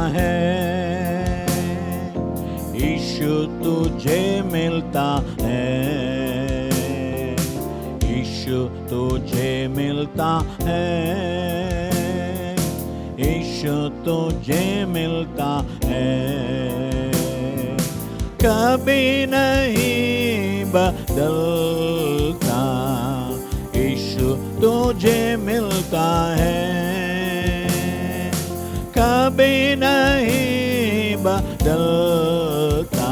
है, यीशु तुझे मिलता है, यीशु तुझे मिलता है, यीशु तुझे मिलता है। कभी नहीं बदलता, यीशु तुझे मिलता है, कभी नहीं बदलता,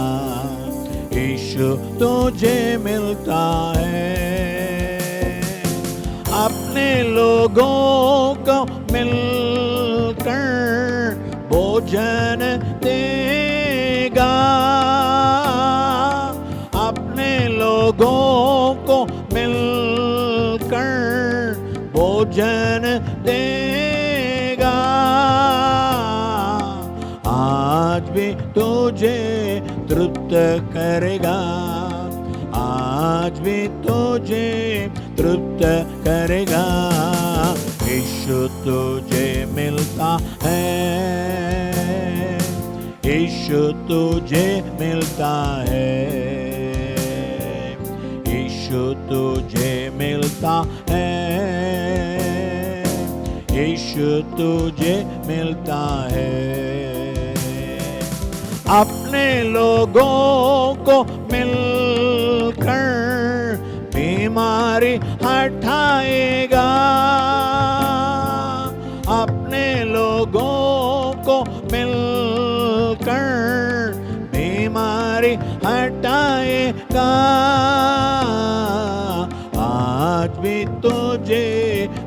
यीशु तुझे मिलता है। अपने लोगों को मिलकर भोजन देगा, अपने लोगों को मिलकर भोजन देगा। आज भी तुझे तृप्त करेगा, आज भी तुझे तृप्त करेगा। यीशु तुझे मिलता है, यीशु तुझे मिलता है, यीशु तुझे मिलता है, यीशु तुझे मिलता है। अपने लोगों को मिलकर बीमारी हटाएगा, अपने लोगों को मिलकर बीमारी हटाएगा। आज भी तुझे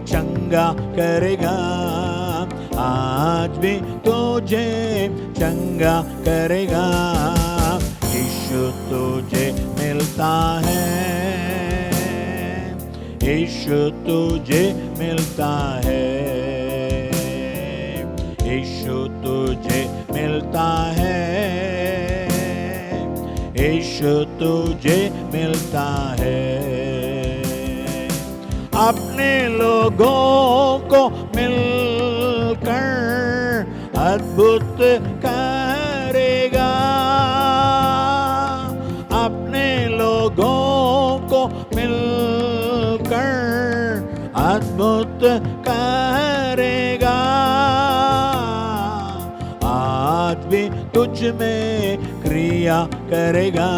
चंगा करेगा, आज भी तुझे चंगा करेगा। यीशु तुझे मिलता है, यीशु तुझे मिलता है, यीशु तुझे मिलता है, यीशु तुझे मिलता है। अपने लोगों को मिलकर अद्भुत करेगा, अपने लोगों को मिलकर अद्भुत करेगा। आज भी तुझ में क्रिया करेगा,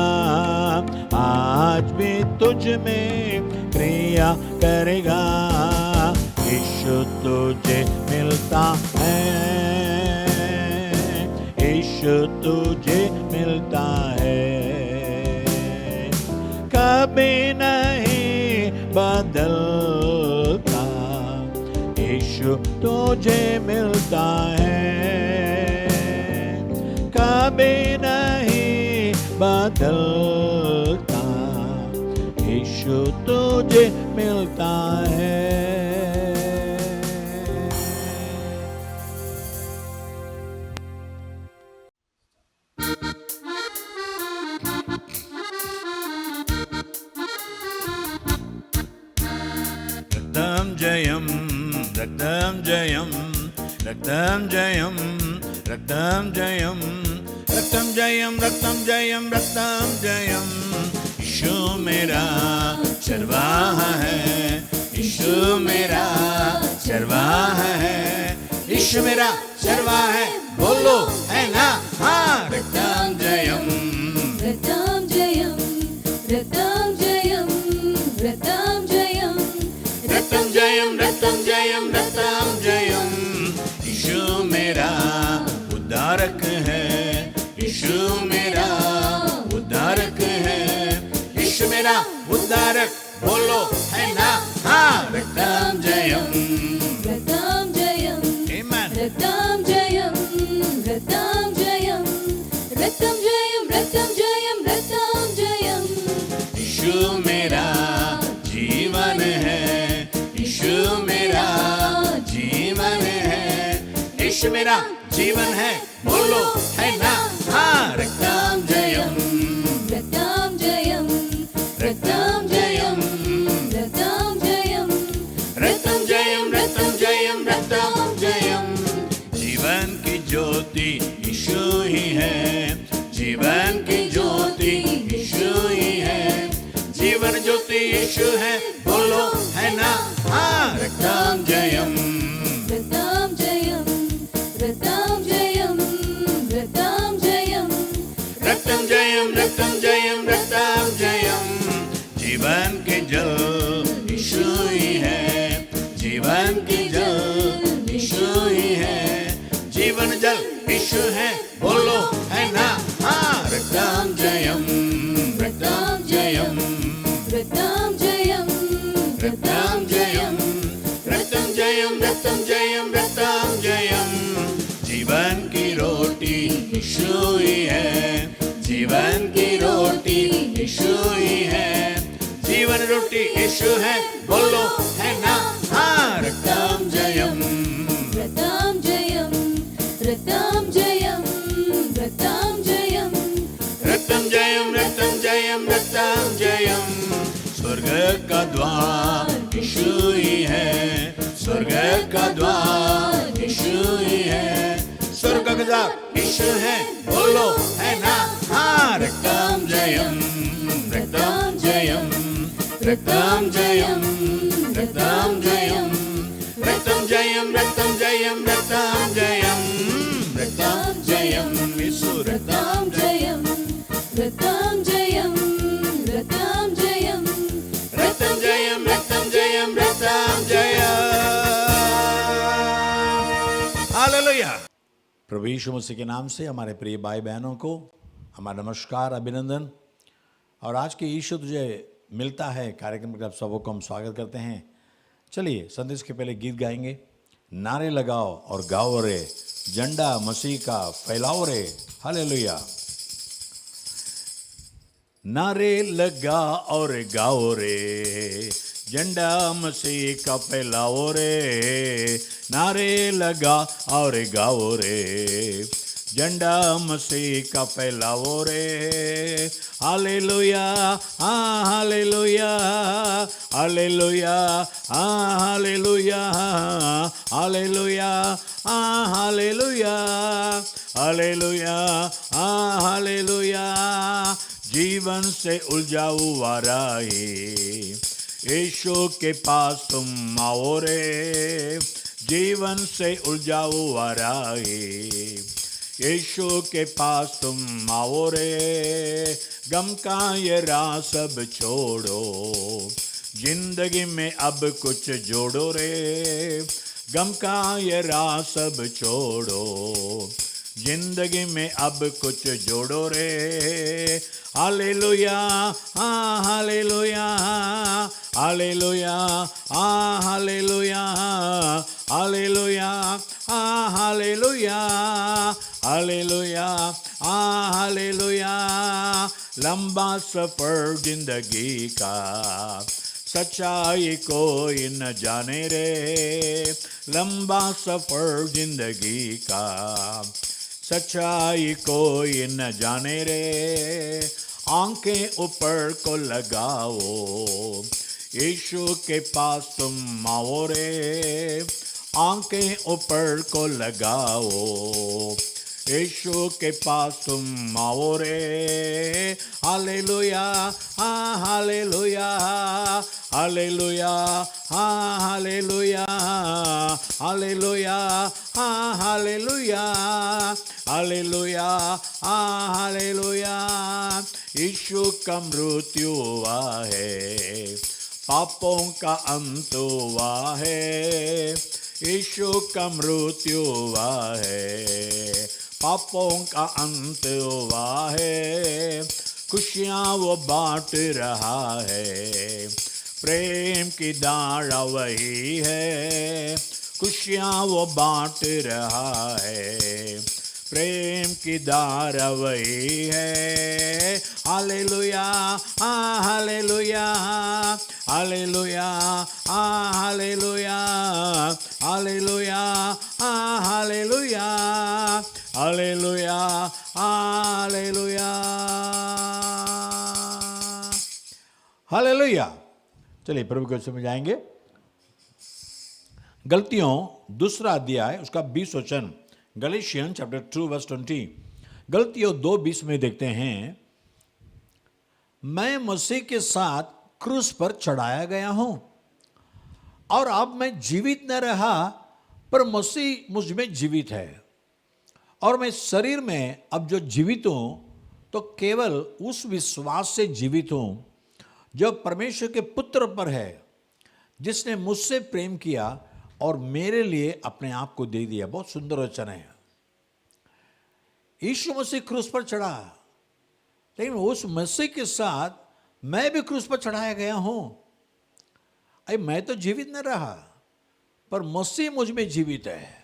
आज भी तुझ में क्रिया करेगा। यीशु तुझे मिलता है, यीशु तुझे मिलता है, कभी नहीं बदलता। यीशु तुझे मिलता है, कभी नहीं बदलता। यीशु तुझे मिलता है। रक्तम जयम, रक्तम जयम, रक्तम जयम, रक्तम जयम, रक्तम जयम, रक्तम जयम, रक्तम जयम। यीशु मेरा चरवाह है, यीशु मेरा चरवाह है, यीशु मेरा चरवाह है, बोलो है ना? हाँ। रक्तम जयम, रक्तम जयम, रक्तम जयम, रक्तम जयम, रक्तम जयम, रक्तम जयम, रक्तम जयम। यीशु मेरा उद्धारक है, यीशु मेरा उद्धारक है, यीशु मेरा उद्धारक, बोलो है ना? हाँ। रक्तम जयम, रक्तम जयम, आमेन। रक्तम जयम, रक्तम जयम, रक्तम जयम, रक्तम जयम, रक्तम जयम। यीशु मेरा जीवन है, यीशु मेरा जीवन है, यीशु मेरा जीवन है, बोलो है ना? हाँ। रक्तम जयम, रक्तम जयम, रक्तम जयम, रक्तम जयम, रक्तम जयम, रक्तम जयम, रक्तम जयम। जीवन की ज्योति जयम रक्तम जयम। जीवन के जल यीशु ही है, जीवन के जल यीशु ही है, जीवन जल यीशु है, बोलो है ना। हाँ, रक्तम जयम, रक्तम जयम, रक्तम जयम, रक्तम जयम, रक्तम जयम, रक्तम जयम, रक्तम जयम। जीवन की रोटी यीशु ही है, जीवन की रोटी यीशु ही है, जीवन रोटी यीशु है, बोलो है ना। हाँ, रक्तम जयम, रक्तम जयम, रक्तम जयम, रक्तम जयम, रक्तम जयम, रक्तम जयम, रक्तम जयम। स्वर्ग का द्वार यीशु ही है, स्वर्ग का द्वार यीशु ही है, स्वर्ग का द्वार यीशु है, बोलो है ना। हाँ, रक्तम जयम, रक्तम जयम, रक्तम जयम, रक्तम जयम, रक्तम जयम, रक्तम जयम, रक्तम जयम, रक्तम जयम, यीशु रक्तम रक्तम जयम, रक्तम जयम, रक्तम जयम, रक्तम जयम, रक्तम जयम, रक्तम जयम। हालेलुया। प्रभु यीशु मसीह के नाम से हमारे प्रिय भाई बहनों को हमारा नमस्कार, अभिनंदन। और आज के यीशु तुझे मिलता है कार्यक्रम के आप सबों को हम स्वागत करते हैं। चलिए संदेश के पहले गीत गाएंगे। नारे लगाओ और गाओ रे, झंडा मसीह का फैलाओ रे। हालेलुया। नारे लगा और गाओ रे, झंडा मसीह का फैलाओ रे। नारे लगा और गाओ रे, झंडा मसीह का फैलाओ रे। हालेलुया, हाँ हालेलुया, हालेलुया, हाँ हालेलुया, हालेलुया, हाँ हालेलुया, हालेलुया, हाँ हालेलुया। जीवन से उलझा हुआ राही, यीशु के पास तुम आओ रे। जीवन से उलझा हुआ राही, यीशु के पास तुम आओ रे। गम का ये राह सब छोड़ो, जिंदगी में अब कुछ जोड़ो रे। गम का ये राह सब छोड़ो, जिंदगी में अब कुछ जोड़ो रे। हालेलुया, हाँ हालेलुया, हालेलुया, हाँ हालेलुया, हालेलुया, हाँ हालेलुया, हालेलुया, हाँ हालेलुया। लंबा सफर जिंदगी का, सच्चाई कोई न जाने रे। लंबा सफर जिंदगी का, सच्चाई कोई न जाने रे। आंखें ऊपर को लगाओ, यीशु के पास तुम आओ रे। आंखें ऊपर को लगाओ, यीशु के पास तुम आओ रे। हालेलुया, हाँ हालेलुया, हालेलुया, हाँ हालेलुया, हालेलुया, हाँ हालेलुया, हालेलुया, हाँ हालेलुया। यीशु का मृत्यु हुआ है, पापों का अंत हुआ है। यीशु का मृत्यु हुआ है, पापों का अंत हुआ है। खुशियाँ वो बांट रहा है, प्रेम की दाढ़ा वही है। खुशियाँ वो बांट रहा है, प्रेम की धारा वही है। हालेलुया, हाँ हालेलुया, हालेलुया, हाँ हालेलुया, हालेलुया, हाँ हालेलुया, हालेलुया, हालेलुया, हालेलुया। चलिए प्रभु के वचन में जाएंगे। गलतियों दूसरा अध्याय उसका 20 वचन, गलेशियन चैप्टर 2 वर्स 20। गलतियों 2:20 में देखते हैं, मैं मसीह के साथ क्रूस पर चढ़ाया गया हूं और अब मैं जीवित न रहा पर मसीह मुझ में जीवित है। और मैं शरीर में अब जो जीवित हूं तो केवल उस विश्वास से जीवित हूं जो परमेश्वर के पुत्र पर है, जिसने मुझसे प्रेम किया और मेरे लिए अपने आप को दे दिया। बहुत सुंदर वचन है। यीशु मसीह क्रूस पर चढ़ा, लेकिन उस मसीह के साथ मैं भी क्रूस पर चढ़ाया गया हूं। अरे मैं तो जीवित नहीं रहा, पर मसीह मुझ में जीवित है।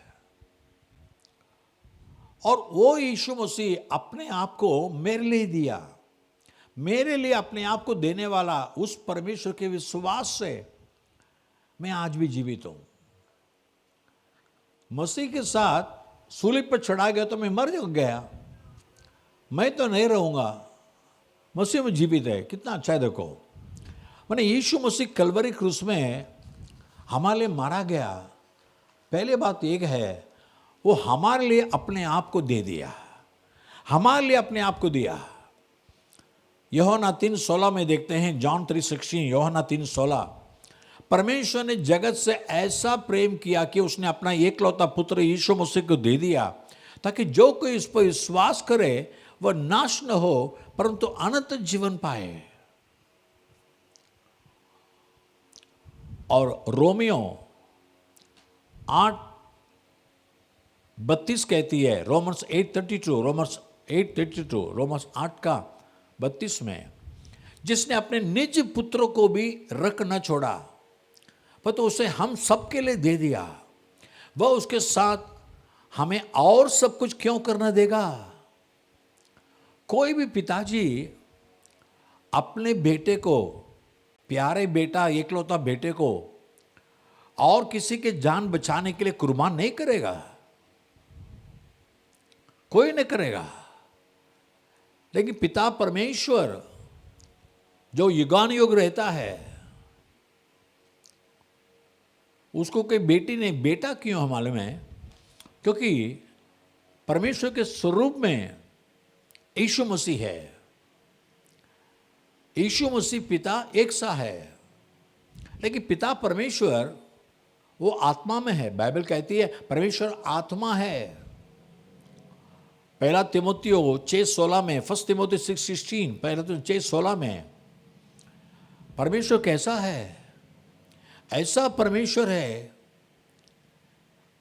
और वो यीशु मसीह अपने आप को मेरे लिए दिया। मेरे लिए अपने आप को देने वाला उस परमेश्वर के विश्वास से मैं आज भी जीवित हूं। मसीह के साथ सूली पर चढ़ा गया तो मैं मर गया, मैं तो नहीं रहूंगा, मसीह में जीवित है। कितना अच्छा है देखो। मैंने यीशु मसीह कलवरी क्रूस में हमारे लिए मारा गया। पहले बात एक है, वो हमारे लिए अपने आप को दे दिया, हमारे लिए अपने आप को दिया। यूहन्ना 3:16 में देखते हैं, जॉन 3:16, यूहन्ना 3:16, परमेश्वर ने जगत से ऐसा प्रेम किया कि उसने अपना एकलौता पुत्र यीशु मसीह को दे दिया, ताकि जो कोई इस पर विश्वास करे वह नाश न हो परंतु अनंत जीवन पाए। और रोमियो 8:32 कहती है, रोमन्स 8:32, रोमन्स 8:32 में, जिसने अपने निज पुत्र को भी रख न छोड़ा पर तो उसे हम सबके लिए दे दिया, वह उसके साथ हमें और सब कुछ क्यों करना देगा। कोई भी पिताजी अपने बेटे को, प्यारे बेटा, एकलौता बेटे को और किसी के जान बचाने के लिए कुर्बान नहीं करेगा, कोई नहीं करेगा। लेकिन पिता परमेश्वर जो युगान युग रहता है, उसको कोई बेटी नहीं, बेटा क्यों है मालूम है? क्योंकि परमेश्वर के स्वरूप में यीशु मसीह है। यीशु मसीह पिता एक सा है, लेकिन पिता परमेश्वर वो आत्मा में है। बाइबल कहती है परमेश्वर आत्मा है। पहला तिमोथियो 6:16 में, 1 तिमोथी 6:16, पहला तो 6:16 में, परमेश्वर कैसा है? ऐसा परमेश्वर है,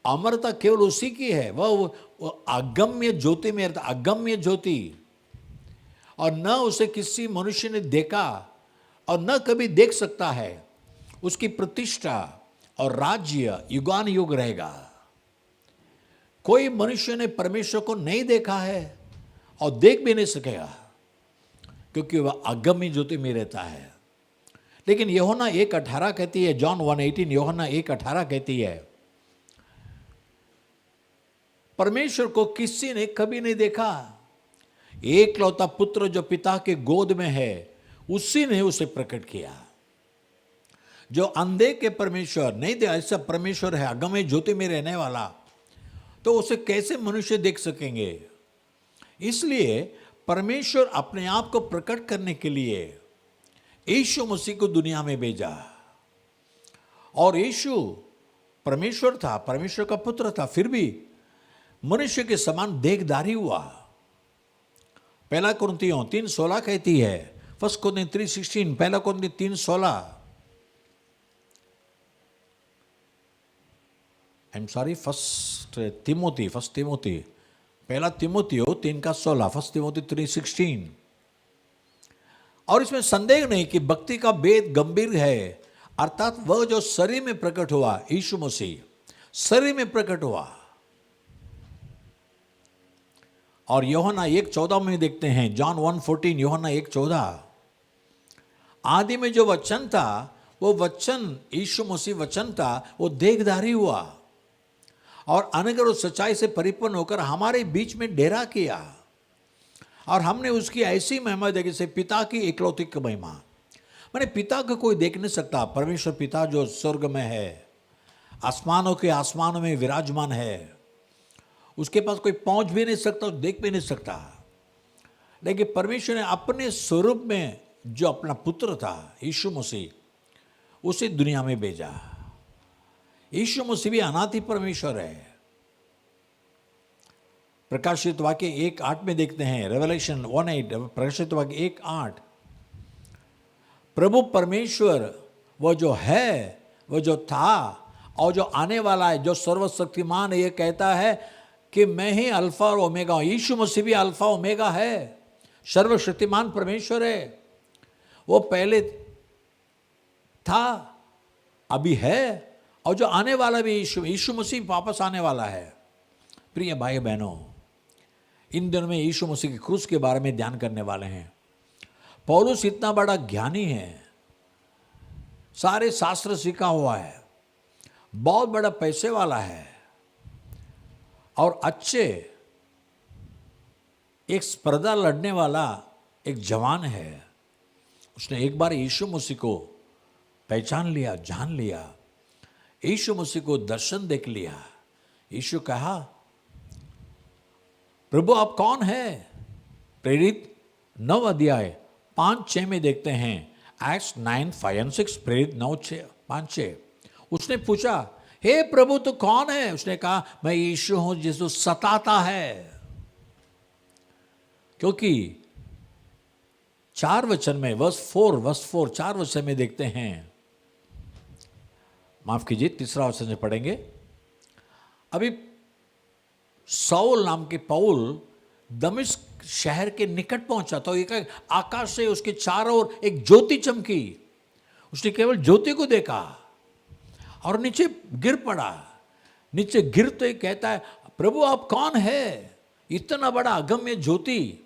अमरता केवल उसी की है। वह अगम्य ज्योति में रहता, अगम्य ज्योति, और न उसे किसी मनुष्य ने देखा और न कभी देख सकता है। उसकी प्रतिष्ठा और राज्य युगान युग रहेगा। कोई मनुष्य ने परमेश्वर को नहीं देखा है और देख भी नहीं सकेगा, क्योंकि वह अगम्य ज्योति में रहता है। लेकिन यूहन्ना 1:18 कहती है, जॉन 1:18, यूहन्ना 1:18 कहती है, परमेश्वर को किसी ने कभी नहीं देखा, एकलौता पुत्र जो पिता के गोद में है उसी ने उसे प्रकट किया। जो अंधे के परमेश्वर नहीं दे, ऐसा परमेश्वर है अगम्य ज्योति में रहने वाला, तो उसे कैसे मनुष्य देख सकेंगे? इसलिए परमेश्वर अपने आप को प्रकट करने के लिए यीशु मसीह को दुनिया में भेजा। और यीशु परमेश्वर था, परमेश्वर का पुत्र था, फिर भी मनुष्य के समान देहधारी हुआ। पहला कुरिन्थियों 3:16 कहती है, 1 Corinthians 3:16, पहला कुरिन्थियों 3:16, फर्स्ट तिमोथी, पहला तिमोथियो 3:16, 1 Timothy 3:16। और इसमें संदेह नहीं कि भक्ति का भेद गंभीर है, अर्थात वह जो शरीर में प्रकट हुआ, यीशु मसीह शरीर में प्रकट हुआ। और यूहन्ना 1:14 में देखते हैं, जॉन 1:14, यूहन्ना 1:14, आदि में जो वचन था, वो वचन यीशु मसीह वचन था, वो देहधारी हुआ और अनुग्रह और सच्चाई से परिपूर्ण होकर हमारे बीच में डेरा किया। और हमने उसकी ऐसी महिमा देखी जैसे पिता की इकलौती की महिमा। मैंने पिता को कोई देख नहीं सकता। परमेश्वर पिता जो स्वर्ग में है, आसमानों के आसमानों में विराजमान है, उसके पास कोई पहुंच भी नहीं सकता, देख भी नहीं सकता। लेकिन परमेश्वर ने अपने स्वरूप में जो अपना पुत्र था यीशु मसीह, उसे दुनिया में भेजा। यीशु मसीह भी अनादि परमेश्वर है। प्रकाशित वाक्य 1:8 में देखते हैं, रेवलेशन 1:8, प्रकाशित वाक्य 1:8, प्रभु परमेश्वर वो जो है, वो जो था और जो आने वाला है, जो सर्वशक्तिमान है, ये कहता है कि मैं ही अल्फा और ओमेगा हूं। यीशु मसीह भी अल्फा ओमेगा है, सर्वशक्तिमान परमेश्वर है। वो पहले था, अभी है, और जो आने वाला भी यीशु मसीह वापस आने वाला है। प्रिय भाई बहनों, इन दिनों में यीशु मसीह की क्रूस के बारे में ध्यान करने वाले हैं। पौलुस इतना बड़ा ज्ञानी है, सारे शास्त्र सीखा हुआ है, बहुत बड़ा पैसे वाला है और अच्छे एक स्पर्धा लड़ने वाला एक जवान है। उसने एक बार यीशु मसीह को पहचान लिया, जान लिया, यीशु मसीह को दर्शन देख लिया। यीशु कहा, प्रभु आप कौन है? प्रेरित 9 अध्याय 5-6 में देखते हैं, एक्ट्स 9:5-6, प्रेरित 9:5-6। उसने पूछा, हे प्रभु तू कौन है? उसने कहा, मैं यीशु हूं जिसको सताता है। क्योंकि 4 वचन में, वर्स 4, 4 वचन में देखते हैं, माफ कीजिए 3रा वचन से पढ़ेंगे। अभी सौल नाम के पौल दमिश्क शहर के निकट पहुंचा तो एक आकाश से उसके चारों ओर एक ज्योति चमकी। उसने केवल ज्योति को देखा और नीचे गिर पड़ा। नीचे गिरते ही कहता है, प्रभु आप कौन है? इतना बड़ा अगम्य ज्योति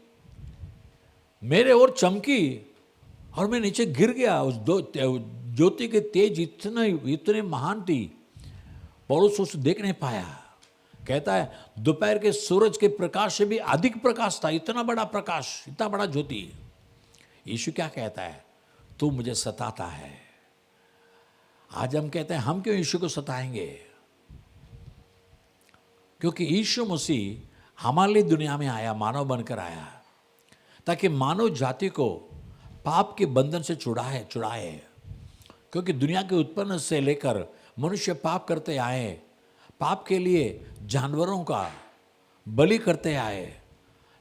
मेरे ओर चमकी और मैं नीचे गिर गया। उस ज्योति के तेज इतने महान थी, पौलुस उसे देख नहीं पाया। कहता है दोपहर के सूरज के प्रकाश से भी अधिक प्रकाश था, इतना बड़ा प्रकाश, इतना बड़ा ज्योति। यीशु क्या कहता है? तू मुझे सताता है। आज हम कहते हैं, हम क्यों यीशु को सताएंगे? क्योंकि यीशु मसीह हमारे लिए दुनिया में आया, मानव बनकर आया, ताकि मानव जाति को पाप के बंधन से छुड़ाए। क्योंकि दुनिया के उत्पन्न से लेकर मनुष्य पाप करते आए, पाप के लिए जानवरों का बलि करते आए,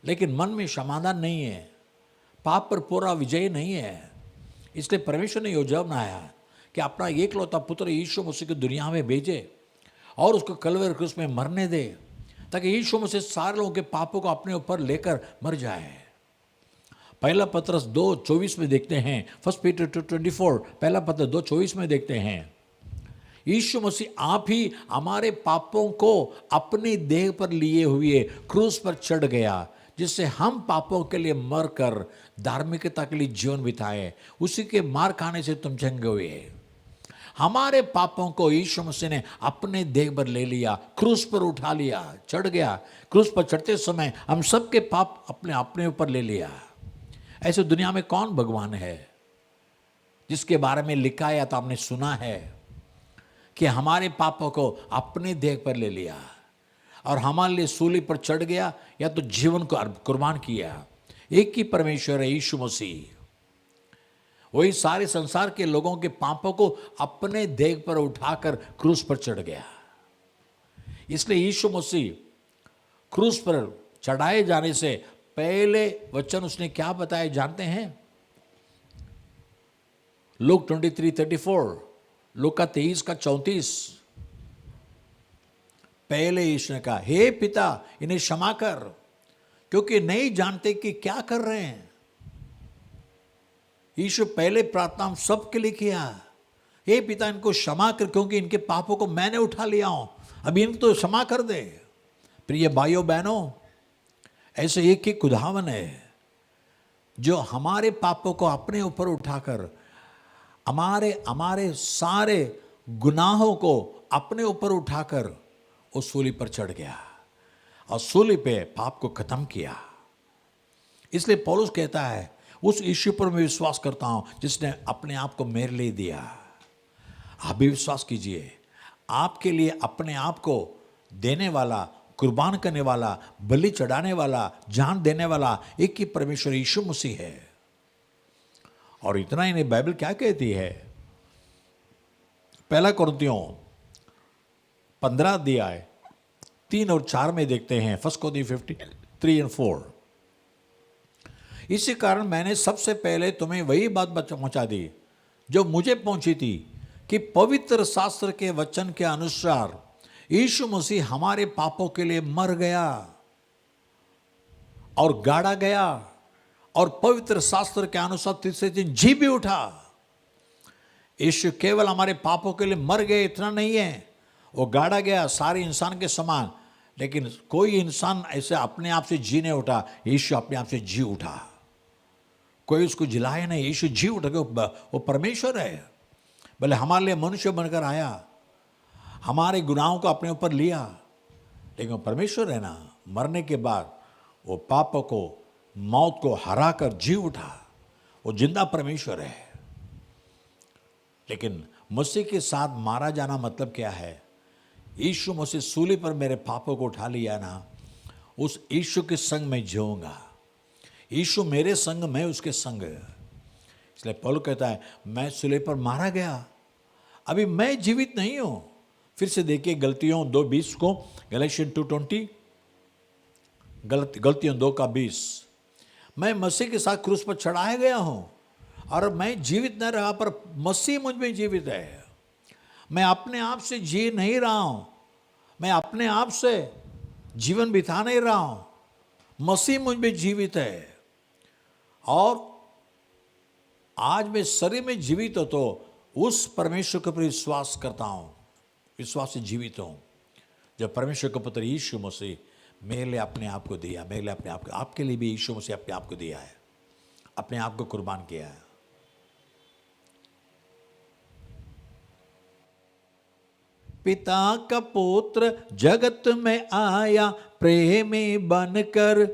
लेकिन मन में समाधान नहीं है, पाप पर पूरा विजय नहीं है। इसलिए परमेश्वर ने योजना बनाया कि अपना एकलौता पुत्र यीशु मसीह को दुनिया में भेजे और उसको कलवरी क्रूस में मरने दे, ताकि यीशु मसीह सारे लोगों के पापों को अपने ऊपर लेकर मर जाए। पहला पत्रस 2:24 में देखते हैं, 1 पीटर 2:24, पहला पत्रस 2:24 में देखते हैं, यीशु मसीह आप ही हमारे पापों को अपनी देह पर लिए हुए क्रूस पर चढ़ गया, जिससे हम पापों के लिए मरकर धार्मिकता के लिए जीवन बिताए। उसी के मार खाने से तुम जंगे हुए। हमारे पापों को यीशु मसीह ने अपने देह पर ले लिया, क्रूस पर उठा लिया, चढ़ गया। क्रूस पर चढ़ते समय हम सबके पाप अपने ऊपर ले लिया। ऐसे दुनिया में कौन भगवान है जिसके बारे में लिखा है या तो आपने सुना है कि हमारे पापों को अपने देह पर ले लिया और हमारे लिए सूली पर चढ़ गया, या तो जीवन को कुर्बान किया। एक ही परमेश्वर है, यीशु मसीह। वही सारे संसार के लोगों के पापों को अपने देह पर उठाकर क्रूस पर चढ़ गया। इसलिए यीशु मसीह क्रूस पर चढ़ाए जाने से पहले वचन उसने क्या बताया जानते हैं? लूक 23:34, लूका 23:34। पहले यीशु ने कहा, हे पिता इन्हें क्षमा कर, क्योंकि नहीं जानते कि क्या कर रहे हैं। यीशु पहले प्रार्थना सबके लिए किया, हे पिता इनको क्षमा कर, क्योंकि इनके पापों को मैंने उठा लिया हूं, अभी इनको तो क्षमा कर दे। प्रिय भाइयों बहनों, ऐसे एक ही खुदावन है जो हमारे पापों को अपने ऊपर उठाकर हमारे सारे गुनाहों को अपने ऊपर उठाकर उस सूली पर चढ़ गया और सूली पे पाप को खत्म किया। इसलिए पौलुस कहता है, उस यीशु पर मैं विश्वास करता हूं जिसने अपने आप को मेरे लिए दिया। आप भी विश्वास कीजिए, आपके लिए अपने आप को देने वाला, कुर्बान करने वाला, बलि चढ़ाने वाला, जान देने वाला एक ही परमेश्वर यीशु मसीह है। और इतना ही नहीं, बाइबल क्या कहती है? 1 कुरिन्थियों 15 अध्याय 3 और 4 में देखते हैं, 1 कोरिन्थियों 3 और 4। इसी कारण मैंने सबसे पहले तुम्हें वही बात पहुंचा दी जो मुझे पहुंची थी, कि पवित्र शास्त्र के वचन के अनुसार यीशु मसीह हमारे पापों के लिए मर गया और गाड़ा गया, और पवित्र शास्त्र के अनुसार तीसरे दिन जी भी उठा। यीशु केवल हमारे पापों के लिए मर गए इतना नहीं है, वो गाड़ा गया सारे इंसान के समान, लेकिन कोई इंसान ऐसे अपने आप से जी नहीं उठा, यीशु अपने आप से जी उठा। कोई उसको जिलाया नहीं, यीशु जी उठ गया। वो परमेश्वर है, भले हमारे लिए मनुष्य बनकर आया, हमारे गुनाहों को अपने ऊपर लिया, लेकिन वो परमेश्वर है ना। मरने के बाद वो पापों को, मौत को हरा कर जी उठा, वो जिंदा परमेश्वर है। लेकिन मसीह के साथ मारा जाना मतलब क्या है? यीशु मसीह सूली पर मेरे पापों को उठा लिया ना, उस यीशु के संग मैं जीऊंगा। यीशु मेरे संग, मैं उसके संग। इसलिए पौल कहता है मैं सूली पर मारा गया, अभी मैं जीवित नहीं हूं। फिर से देखिए गलतियों 2:20 को, गैलेशियन 2:20, गलतियों 2:20। मैं मसीह के साथ क्रूस पर चढ़ाया गया हूं, और मैं जीवित न रहा, पर मसीह मुझ में जीवित है। मैं अपने आप से जी नहीं रहा हूं, मैं अपने आप से जीवन बिता नहीं रहा हूं, मसीह मुझ में जीवित है। और आज मैं शरीर में जीवित हो तो उस परमेश्वर के ऊपर विश्वास करता हूं, विश्वास से जीवित हूं, जब परमेश्वर का पुत्र यीशु मसीह मेरे लिए अपने आप को दिया, मेरे लिए अपने आप को, आपके लिए भी यीशु मसीह अपने आप को दिया है, अपने आप को कुर्बान किया है। पिता का पुत्र जगत में आया, प्रेमी बनकर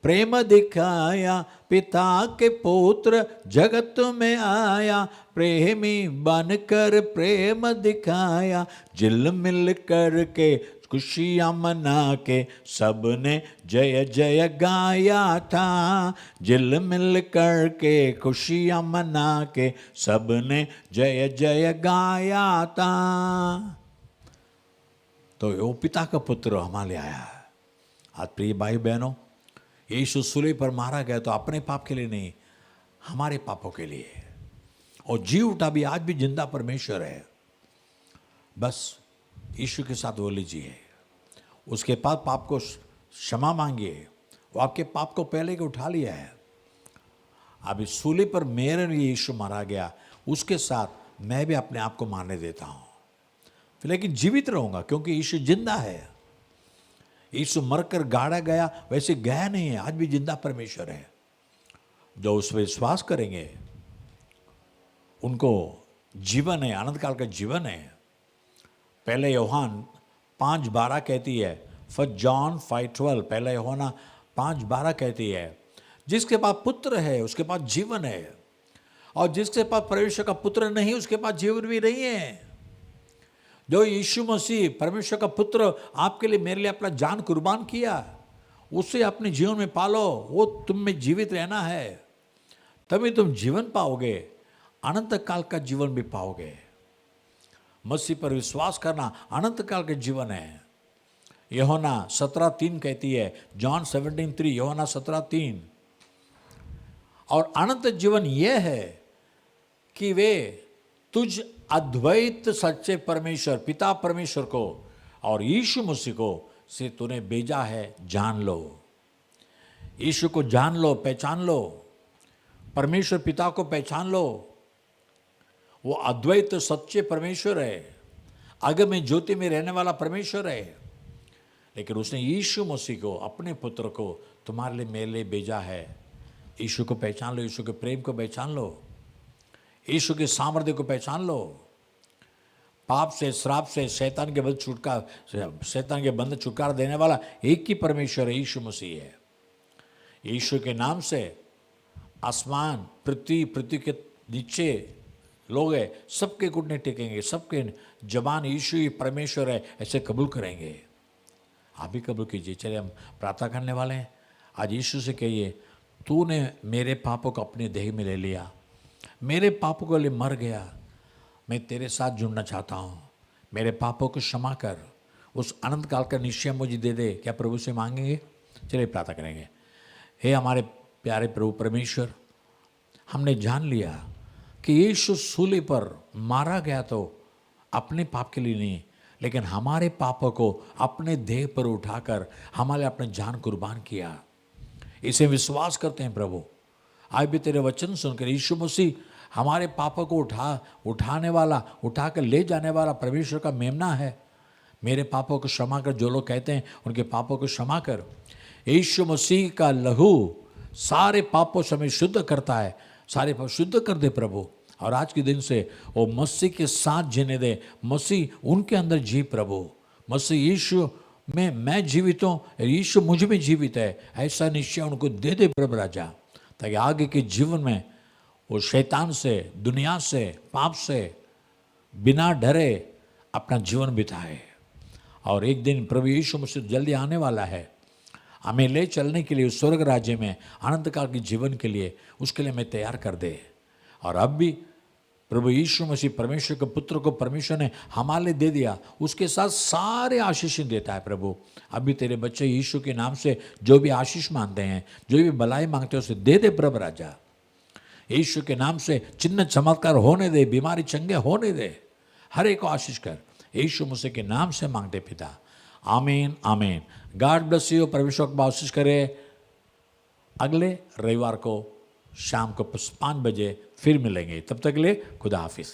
प्रेम दिखाया। पिता के पुत्र जगत में आया, प्रेमी बनकर प्रेम दिखाया। जिल मिल करके खुशियां मना के सबने जय जय गाया था। जिल मिल करके खुशियां मना के सबने जय जय गाया था। तो वो पिता का पुत्र हमारे लिए आया है। आज प्रिय भाई बहनों, यीशु सूली पर मारा गया तो अपने पाप के लिए नहीं, हमारे पापों के लिए, और जी उठा भी, आज भी जिंदा परमेश्वर है। बस यीशु के साथ वो लीजिए, उसके पास पाप को क्षमा मांगिए, वो आपके पाप को पहले के उठा लिया है। अभी सूली पर मेरे लिए यीशु मारा गया, उसके साथ मैं भी अपने आप को मारने देता हूँ, लेकिन जीवित रहूंगा क्योंकि यीशु जिंदा है। यीशु मरकर गाड़ा गया, वैसे गया नहीं है, आज भी जिंदा परमेश्वर है। जो उस पर विश्वास करेंगे उनको जीवन है, अनंत काल का जीवन है। पहले यूहन्ना 5:12 कहती है, 1 जॉन 5:12, पहले यूहन्ना 5:12 कहती है, जिसके पास पुत्र है उसके पास जीवन है, और जिसके पास परमेश्वर का पुत्र नहीं उसके पास जीवन भी नहीं है। जो यीशु मसीह परमेश्वर का पुत्र आपके लिए, मेरे लिए अपना जान कुर्बान किया, उसे अपने जीवन में पालो, वो तुम में जीवित रहना है, तभी तुम जीवन पाओगे, अनंत काल का जीवन भी पाओगे। मसीह पर विश्वास करना अनंत काल का जीवन है। यूहन्ना 17:3 कहती है, जॉन 17:3, यूहन्ना 17:3। और अनंत जीवन यह है कि वे तुझ अद्वैत सच्चे परमेश्वर पिता परमेश्वर को और यीशु मसीह को से तूने भेजा है जान लो। यीशु को जान लो, पहचान लो, परमेश्वर पिता को पहचान लो। वो अद्वैत सच्चे परमेश्वर है, अगम में ज्योति में रहने वाला परमेश्वर है, लेकिन उसने यीशु मसीह को, अपने पुत्र को तुम्हारे लिए, मेरे लिए भेजा है। यीशु को पहचान लो, यीशु के प्रेम को पहचान लो, यीशु के सामर्थ्य को पहचान लो। पाप से, श्राप से, शैतान के बंध छुटकारा देने वाला एक ही परमेश्वर है, यीशु मसीह है। यीशु के नाम से आसमान, पृथ्वी के नीचे लोग हैं, सबके घुटने टेकेंगे, सबके जबान यीशु ही परमेश्वर है ऐसे कबूल करेंगे। आप भी कबूल कीजिए। चलिए हम प्रार्थना करने वाले हैं। आज यीशु से कहिए, तूने मेरे पापों को अपने देह में ले लिया, मेरे पापों के लिए मर गया, मैं तेरे साथ जुड़ना चाहता हूँ, मेरे पापों को क्षमा कर, उस अनंत काल का निश्चय मुझे दे दे। क्या प्रभु से मांगेंगे? चलिए प्रार्थना करेंगे। हे हमारे प्यारे प्रभु परमेश्वर, हमने जान लिया कि यीशु सूली पर मारा गया तो अपने पाप के लिए नहीं, लेकिन हमारे पापों को अपने देह पर उठाकर हमारे अपने जान कुर्बान किया। इसे विश्वास करते हैं प्रभु। आज भी तेरे वचन सुनकर यीशु मसीह हमारे पापों को उठाने वाला, उठाकर ले जाने वाला परमेश्वर का मेमना है। मेरे पापों को क्षमा कर, जो लोग कहते हैं उनके पापों को क्षमा कर। यीशु मसीह का लहू सारे पापों से हमें शुद्ध करता है। सारे पाप शुद्ध कर दे प्रभु, और आज के दिन से वो मसीह के साथ जीने दे। मसीह उनके अंदर जी प्रभु। मसीह यीशु में मैं जीवित हूँ, यीशु मुझ में जीवित है, ऐसा निश्चय उनको दे दे प्रभु राजा, ताकि आगे के जीवन में वो शैतान से, दुनिया से, पाप से बिना डरे अपना जीवन बिताए। और एक दिन प्रभु यीशु मुझसे जल्दी आने वाला है, हमें ले चलने के लिए स्वर्ग राज्य में अनंत काल के जीवन के लिए, उसके लिए हमें तैयार कर दे। और अब भी प्रभु यीशु मसीह परमेश्वर के पुत्र को परमेश्वर ने हमारे लिए दे दिया, उसके साथ सारे आशीष देता है प्रभु। अभी तेरे बच्चे यीशु के नाम से जो भी आशीष मांगते हैं, जो भी भलाई मांगते हैं, उसे दे दे प्रभु राजा। यीशु के नाम से चिन्ह चमत्कार होने दे, बीमारी चंगे होने दे, हर एक को आशीष कर। यीशु मसीह के नाम से मांगते पिता, आमीन आमीन। God bless you. परमेश्वर को आशीष करे। अगले रविवार को शाम को 5 बजे फिर मिलेंगे। तब तक के लिए खुदा हाफिज।